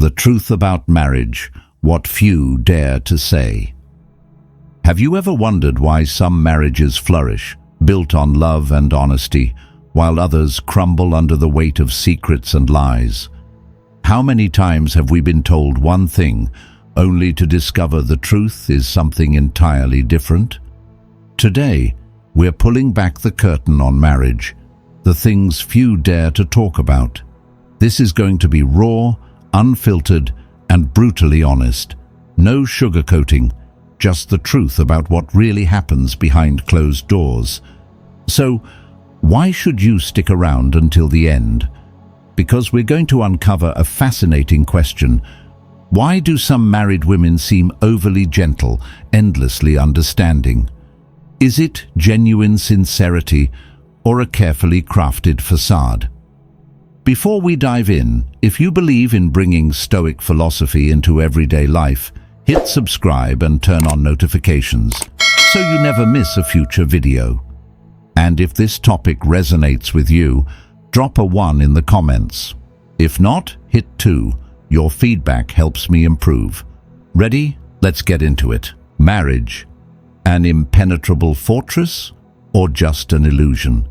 The truth about marriage, what few dare to say. Have you ever wondered why some marriages flourish, built on love and honesty, while others crumble under the weight of secrets and lies? How many times have we been told one thing, only to discover the truth is something entirely different? Today, we're pulling back the curtain on marriage, the things few dare to talk about. This is going to be raw, unfiltered, and brutally honest. No sugarcoating, just the truth about what really happens behind closed doors. So, why should you stick around until the end? Because we're going to uncover a fascinating question. Why do some married women seem overly gentle, endlessly understanding? Is it genuine sincerity or a carefully crafted facade? Before we dive in, if you believe in bringing Stoic philosophy into everyday life, hit subscribe and turn on notifications so you never miss a future video. And if this topic resonates with you, drop a 1 in the comments. If not, hit 2. Your feedback helps me improve. Ready? Let's get into it. Marriage, an impenetrable fortress or just an illusion?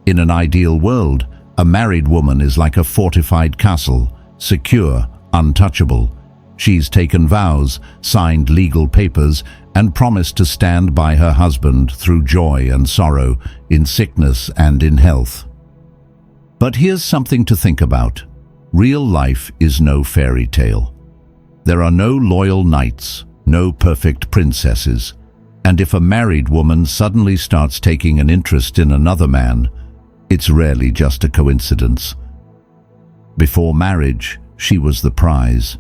In an ideal world, a married woman is like a fortified castle, secure, untouchable. She's taken vows, signed legal papers, and promised to stand by her husband through joy and sorrow, in sickness and in health. But here's something to think about. Real life is no fairy tale. There are no loyal knights, no perfect princesses, and if a married woman suddenly starts taking an interest in another man, it's rarely just a coincidence. Before marriage, she was the prize.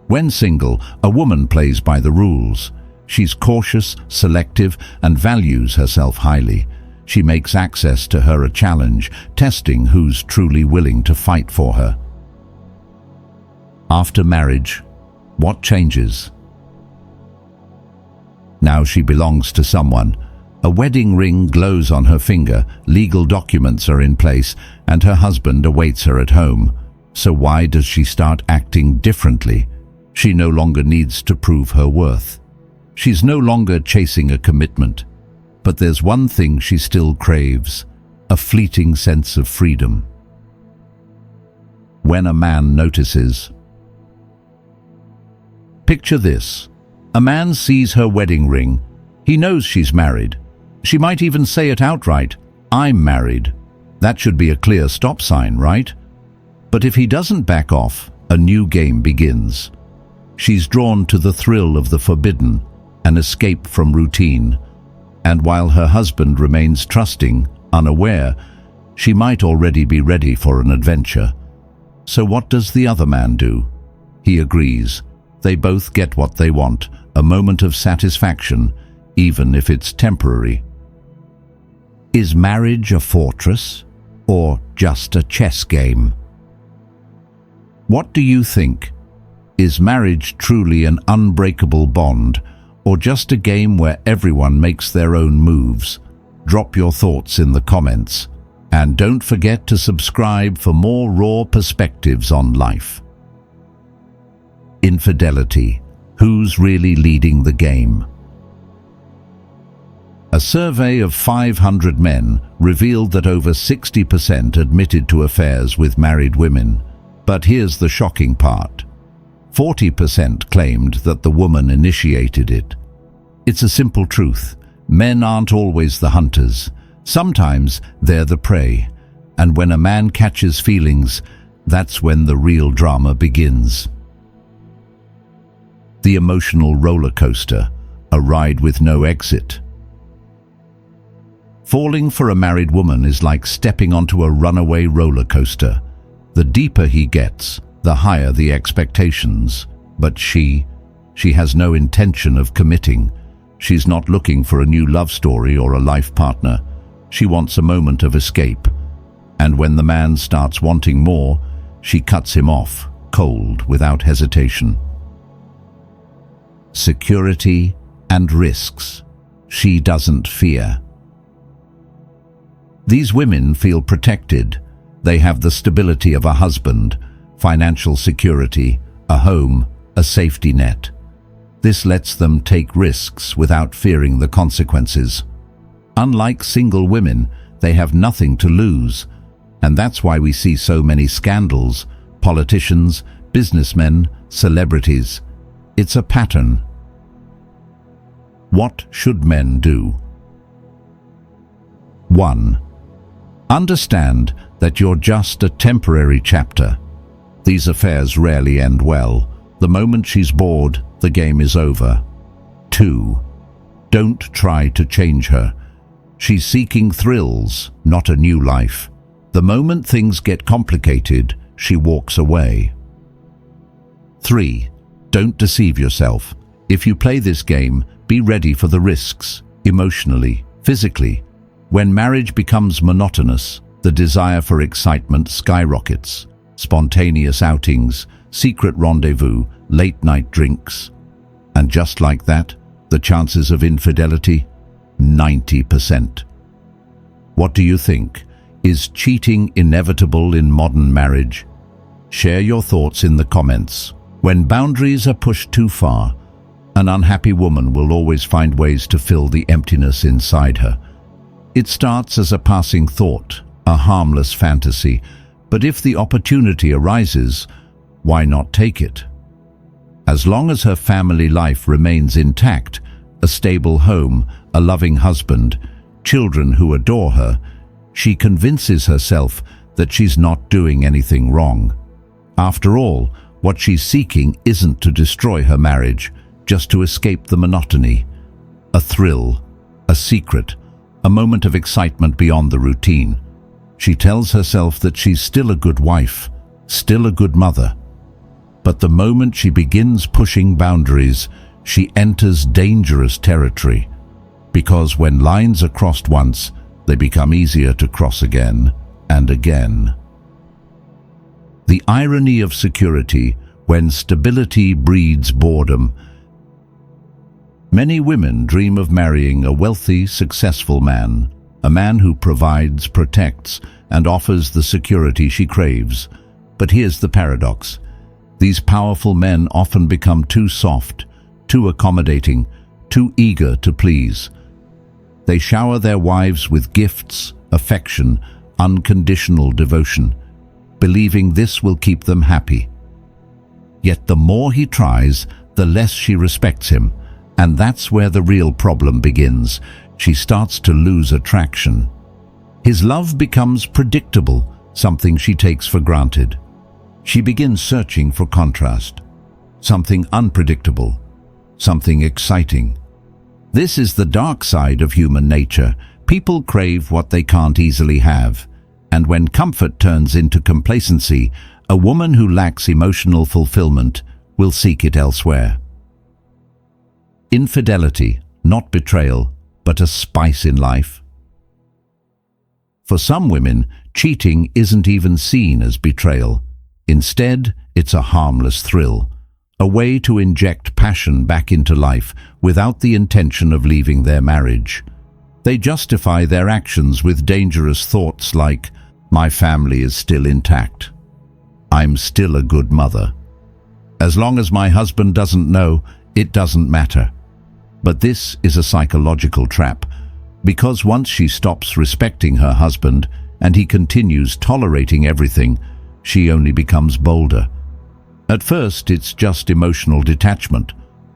When single, a woman plays by the rules. She's cautious, selective, and values herself highly. She makes access to her a challenge, testing who's truly willing to fight for her. After marriage, what changes? Now she belongs to someone. A wedding ring glows on her finger, legal documents are in place, and her husband awaits her at home. So why does she start acting differently? She no longer needs to prove her worth. She's no longer chasing a commitment. But there's one thing she still craves, a fleeting sense of freedom. When a man notices. Picture this. A man sees her wedding ring. He knows she's married. She might even say it outright, "I'm married." That should be a clear stop sign, right? But if he doesn't back off, a new game begins. She's drawn to the thrill of the forbidden, an escape from routine. And while her husband remains trusting, unaware, she might already be ready for an adventure. So what does the other man do? He agrees. They both get what they want, a moment of satisfaction, even if it's temporary. Is marriage a fortress or just a chess game? What do you think? Is marriage truly an unbreakable bond, or just a game where everyone makes their own moves? Drop your thoughts in the comments. And don't forget to subscribe for more raw perspectives on life. Infidelity. Who's really leading the game? A survey of 500 men revealed that over 60% admitted to affairs with married women. But here's the shocking part. 40% claimed that the woman initiated it. It's a simple truth. Men aren't always the hunters. Sometimes they're the prey. And when a man catches feelings, that's when the real drama begins. The emotional roller coaster, a ride with no exit. Falling for a married woman is like stepping onto a runaway roller coaster. The deeper he gets, the higher the expectations. But she has no intention of committing. She's not looking for a new love story or a life partner. She wants a moment of escape. And when the man starts wanting more, she cuts him off, cold, without hesitation. Security and risks. She doesn't fear. These women feel protected. They have the stability of a husband, financial security, a home, a safety net. This lets them take risks without fearing the consequences. Unlike single women, they have nothing to lose, and that's why we see so many scandals, politicians, businessmen, celebrities. It's a pattern. What should men do? 1. Understand that you're just a temporary chapter. These affairs rarely end well. The moment she's bored, the game is over. 2. Don't try to change her. She's seeking thrills, not a new life. The moment things get complicated, she walks away. 3. Don't deceive yourself. If you play this game, be ready for the risks, emotionally, physically. When marriage becomes monotonous, the desire for excitement skyrockets. Spontaneous outings, secret rendezvous, late-night drinks. And just like that, the chances of infidelity? 90%. What do you think? Is cheating inevitable in modern marriage? Share your thoughts in the comments. When boundaries are pushed too far, an unhappy woman will always find ways to fill the emptiness inside her. It starts as a passing thought, a harmless fantasy, but if the opportunity arises, why not take it? As long as her family life remains intact, a stable home, a loving husband, children who adore her, she convinces herself that she's not doing anything wrong. After all, what she's seeking isn't to destroy her marriage, just to escape the monotony. A thrill, a secret, a moment of excitement beyond the routine. She tells herself that she's still a good wife, still a good mother. But the moment she begins pushing boundaries, she enters dangerous territory. Because when lines are crossed once, they become easier to cross again and again. The irony of security when stability breeds boredom. Many women dream of marrying a wealthy, successful man, a man who provides, protects, and offers the security she craves. But here's the paradox. These powerful men often become too soft, too accommodating, too eager to please. They shower their wives with gifts, affection, unconditional devotion, believing this will keep them happy. Yet the more he tries, the less she respects him, and that's where the real problem begins. She starts to lose attraction. His love becomes predictable, something she takes for granted. She begins searching for contrast, something unpredictable, something exciting. This is the dark side of human nature. People crave what they can't easily have, and when comfort turns into complacency, a woman who lacks emotional fulfillment will seek it elsewhere. Infidelity, not betrayal, but a spice in life. For some women, cheating isn't even seen as betrayal. Instead, it's a harmless thrill, a way to inject passion back into life without the intention of leaving their marriage. They justify their actions with dangerous thoughts like, "My family is still intact. I'm still a good mother. As long as my husband doesn't know, it doesn't matter." But this is a psychological trap, because once she stops respecting her husband and he continues tolerating everything, she only becomes bolder. At first, it's just emotional detachment,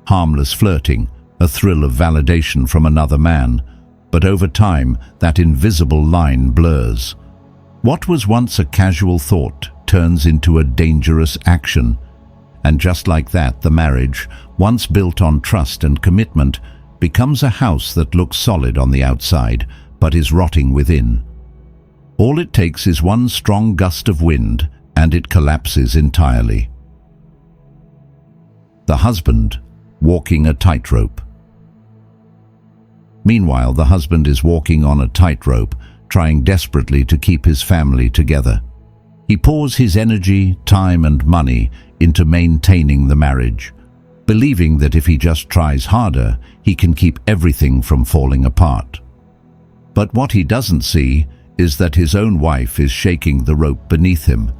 harmless flirting, a thrill of validation from another man. But over time, that invisible line blurs. What was once a casual thought turns into a dangerous action. And just like that, the marriage, once built on trust and commitment, becomes a house that looks solid on the outside, but is rotting within. All it takes is one strong gust of wind, and it collapses entirely. The husband, walking a tightrope. Meanwhile, the husband is walking on a tightrope, trying desperately to keep his family together. He pours his energy, time, and money into maintaining the marriage, believing that if he just tries harder, he can keep everything from falling apart. But what he doesn't see is that his own wife is shaking the rope beneath him.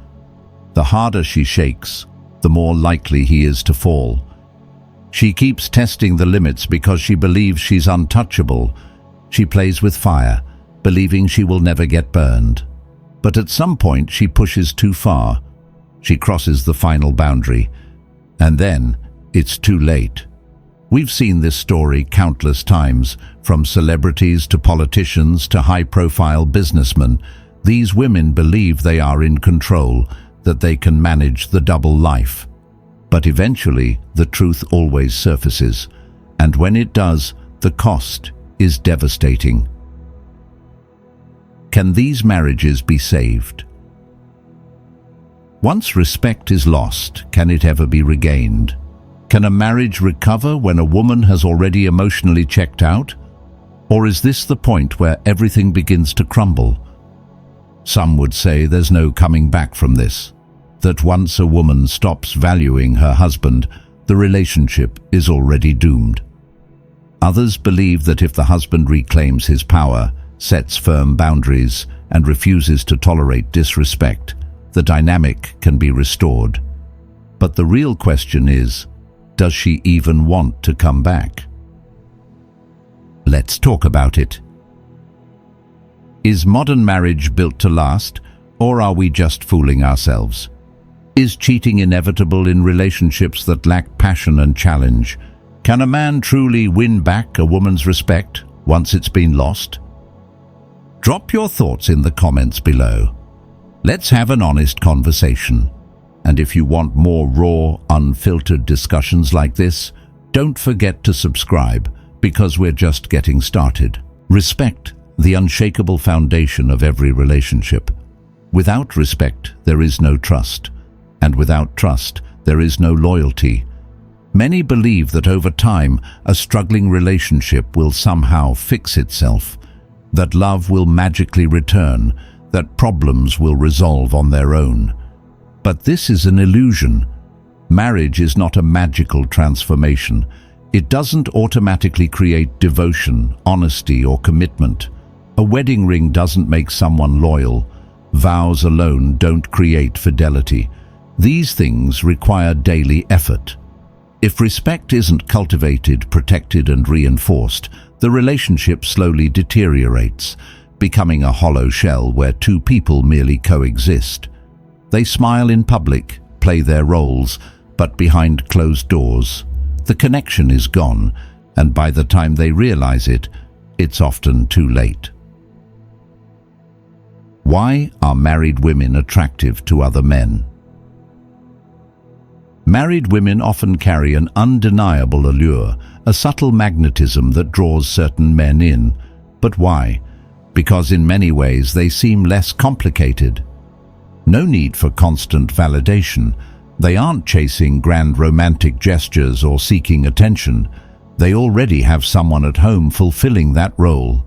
The harder she shakes, the more likely he is to fall. She keeps testing the limits because she believes she's untouchable. She plays with fire, believing she will never get burned. But at some point she pushes too far. She crosses the final boundary, and then it's too late. We've seen this story countless times, from celebrities to politicians to high-profile businessmen. These women believe they are in control, that they can manage the double life. But eventually, the truth always surfaces, and when it does, the cost is devastating. Can these marriages be saved? Once respect is lost, can it ever be regained? Can a marriage recover when a woman has already emotionally checked out? Or is this the point where everything begins to crumble? Some would say there's no coming back from this, that once a woman stops valuing her husband, the relationship is already doomed. Others believe that if the husband reclaims his power, sets firm boundaries, and refuses to tolerate disrespect, the dynamic can be restored. But the real question is, does she even want to come back? Let's talk about it. Is modern marriage built to last, or are we just fooling ourselves? Is cheating inevitable in relationships that lack passion and challenge? Can a man truly win back a woman's respect once it's been lost? Drop your thoughts in the comments below. Let's have an honest conversation. And if you want more raw, unfiltered discussions like this, don't forget to subscribe, because we're just getting started. Respect, the unshakable foundation of every relationship. Without respect, there is no trust. And without trust, there is no loyalty. Many believe that over time, a struggling relationship will somehow fix itself, that love will magically return, that problems will resolve on their own. But this is an illusion. Marriage is not a magical transformation. It doesn't automatically create devotion, honesty, or commitment. A wedding ring doesn't make someone loyal. Vows alone don't create fidelity. These things require daily effort. If respect isn't cultivated, protected, and reinforced, the relationship slowly deteriorates, becoming a hollow shell where two people merely coexist. They smile in public, play their roles, but behind closed doors, the connection is gone, and by the time they realize it, it's often too late. Why are married women attractive to other men? Married women often carry an undeniable allure, a subtle magnetism that draws certain men in. But why? Because in many ways they seem less complicated. No need for constant validation. They aren't chasing grand romantic gestures or seeking attention. They already have someone at home fulfilling that role.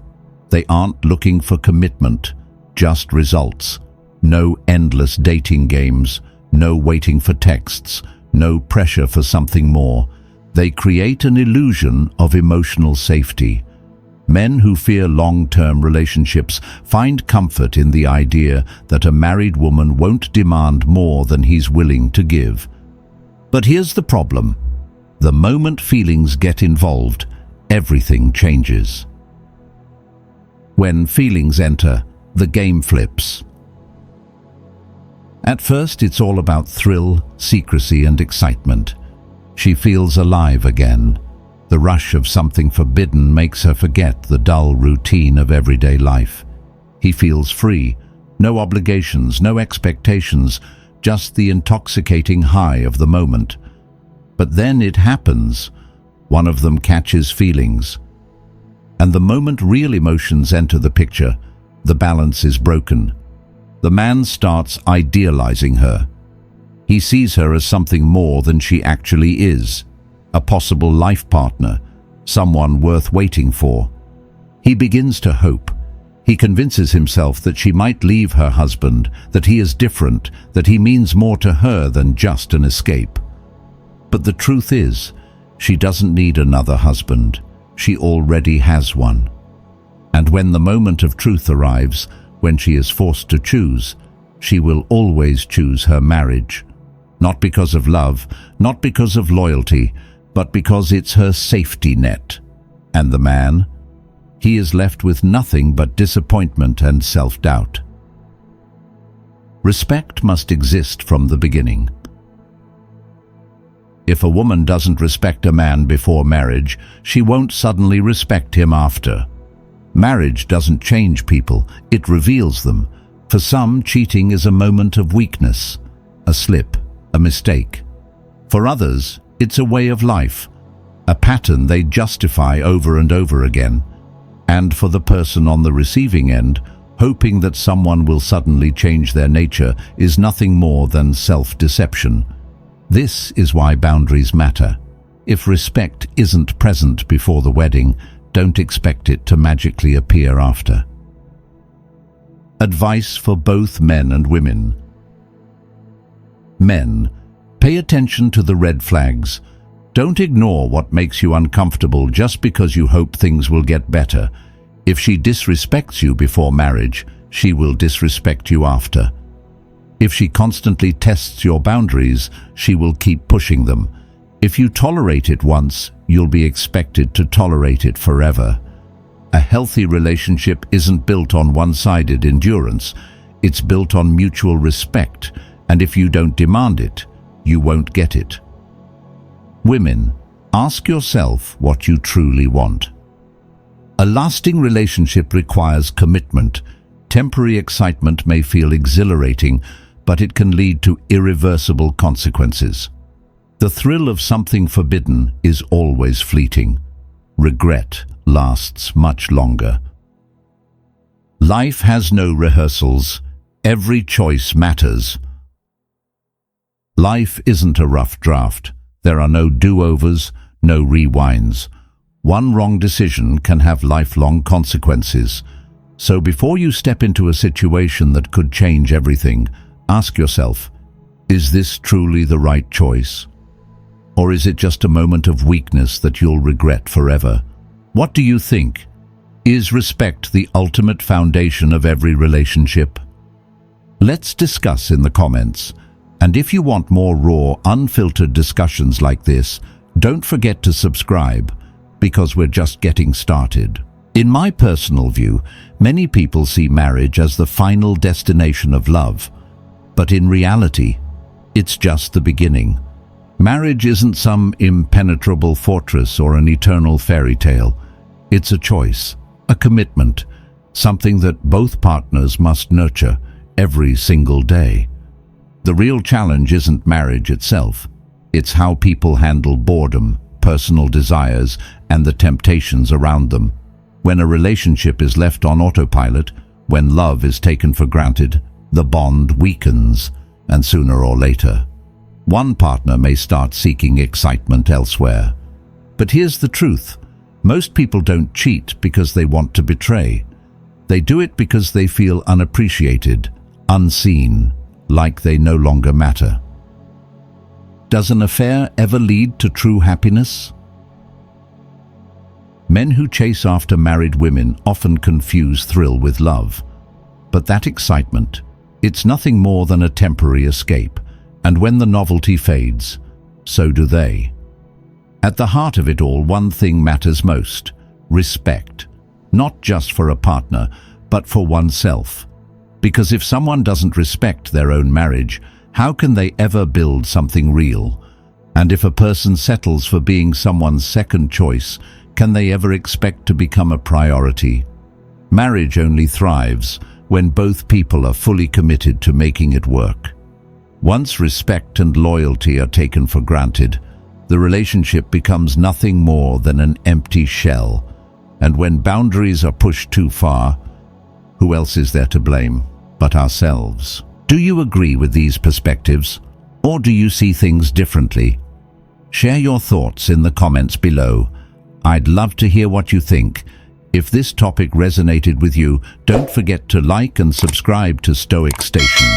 They aren't looking for commitment, just results. No endless dating games, no waiting for texts, no pressure for something more. They create an illusion of emotional safety. Men who fear long-term relationships find comfort in the idea that a married woman won't demand more than he's willing to give. But here's the problem. The moment feelings get involved, everything changes. When feelings enter, the game flips. At first, it's all about thrill, secrecy, and excitement. She feels alive again. The rush of something forbidden makes her forget the dull routine of everyday life. He feels free, no obligations, no expectations, just the intoxicating high of the moment. But then it happens. One of them catches feelings. And the moment real emotions enter the picture, the balance is broken. The man starts idealizing her. He sees her as something more than she actually is. A possible life partner, someone worth waiting for. He begins to hope. He convinces himself that she might leave her husband, that he is different, that he means more to her than just an escape. But the truth is, she doesn't need another husband. She already has one. And when the moment of truth arrives, when she is forced to choose, she will always choose her marriage. Not because of love, not because of loyalty, but because it's her safety net. And the man? He is left with nothing but disappointment and self-doubt. Respect must exist from the beginning. If a woman doesn't respect a man before marriage, she won't suddenly respect him after. Marriage doesn't change people, it reveals them. For some, cheating is a moment of weakness, a slip, a mistake. For others, it's a way of life, a pattern they justify over and over again. And for the person on the receiving end, hoping that someone will suddenly change their nature is nothing more than self-deception. This is why boundaries matter. If respect isn't present before the wedding, don't expect it to magically appear after. Advice for both men and women. Men, pay attention to the red flags. Don't ignore what makes you uncomfortable just because you hope things will get better. If she disrespects you before marriage, she will disrespect you after. If she constantly tests your boundaries, she will keep pushing them. If you tolerate it once, you'll be expected to tolerate it forever. A healthy relationship isn't built on one-sided endurance. It's built on mutual respect, and if you don't demand it, you won't get it. Women, ask yourself what you truly want. A lasting relationship requires commitment. Temporary excitement may feel exhilarating, but it can lead to irreversible consequences. The thrill of something forbidden is always fleeting. Regret lasts much longer. Life has no rehearsals. Every choice matters. Life isn't a rough draft. There are no do-overs, no rewinds. One wrong decision can have lifelong consequences. So before you step into a situation that could change everything, ask yourself, is this truly the right choice? Or is it just a moment of weakness that you'll regret forever? What do you think? Is respect the ultimate foundation of every relationship? Let's discuss in the comments. And if you want more raw, unfiltered discussions like this, don't forget to subscribe, because we're just getting started. In my personal view, many people see marriage as the final destination of love. But in reality, it's just the beginning. Marriage isn't some impenetrable fortress or an eternal fairy tale. It's a choice, a commitment, something that both partners must nurture every single day. The real challenge isn't marriage itself. It's how people handle boredom, personal desires, and the temptations around them. When a relationship is left on autopilot, when love is taken for granted, the bond weakens, and sooner or later, one partner may start seeking excitement elsewhere. But here's the truth. Most people don't cheat because they want to betray. They do it because they feel unappreciated, unseen, like they no longer matter. Does an affair ever lead to true happiness? Men who chase after married women often confuse thrill with love. But that excitement, it's nothing more than a temporary escape, and when the novelty fades, so do they. At the heart of it all, one thing matters most: respect. Not just for a partner, but for oneself. Because if someone doesn't respect their own marriage, how can they ever build something real? And if a person settles for being someone's second choice, can they ever expect to become a priority? Marriage only thrives when both people are fully committed to making it work. Once respect and loyalty are taken for granted, the relationship becomes nothing more than an empty shell. And when boundaries are pushed too far, who else is there to blame but ourselves? Do you agree with these perspectives, or do you see things differently? Share your thoughts in the comments below. I'd love to hear what you think. If this topic resonated with you, don't forget to like and subscribe to Stoic Station.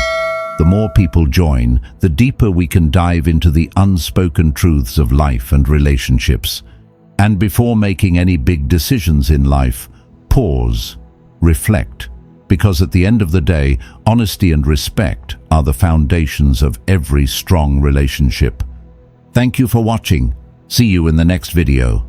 The more people join, the deeper we can dive into the unspoken truths of life and relationships. And before making any big decisions in life, pause, reflect, because at the end of the day, honesty and respect are the foundations of every strong relationship. Thank you for watching. See you in the next video.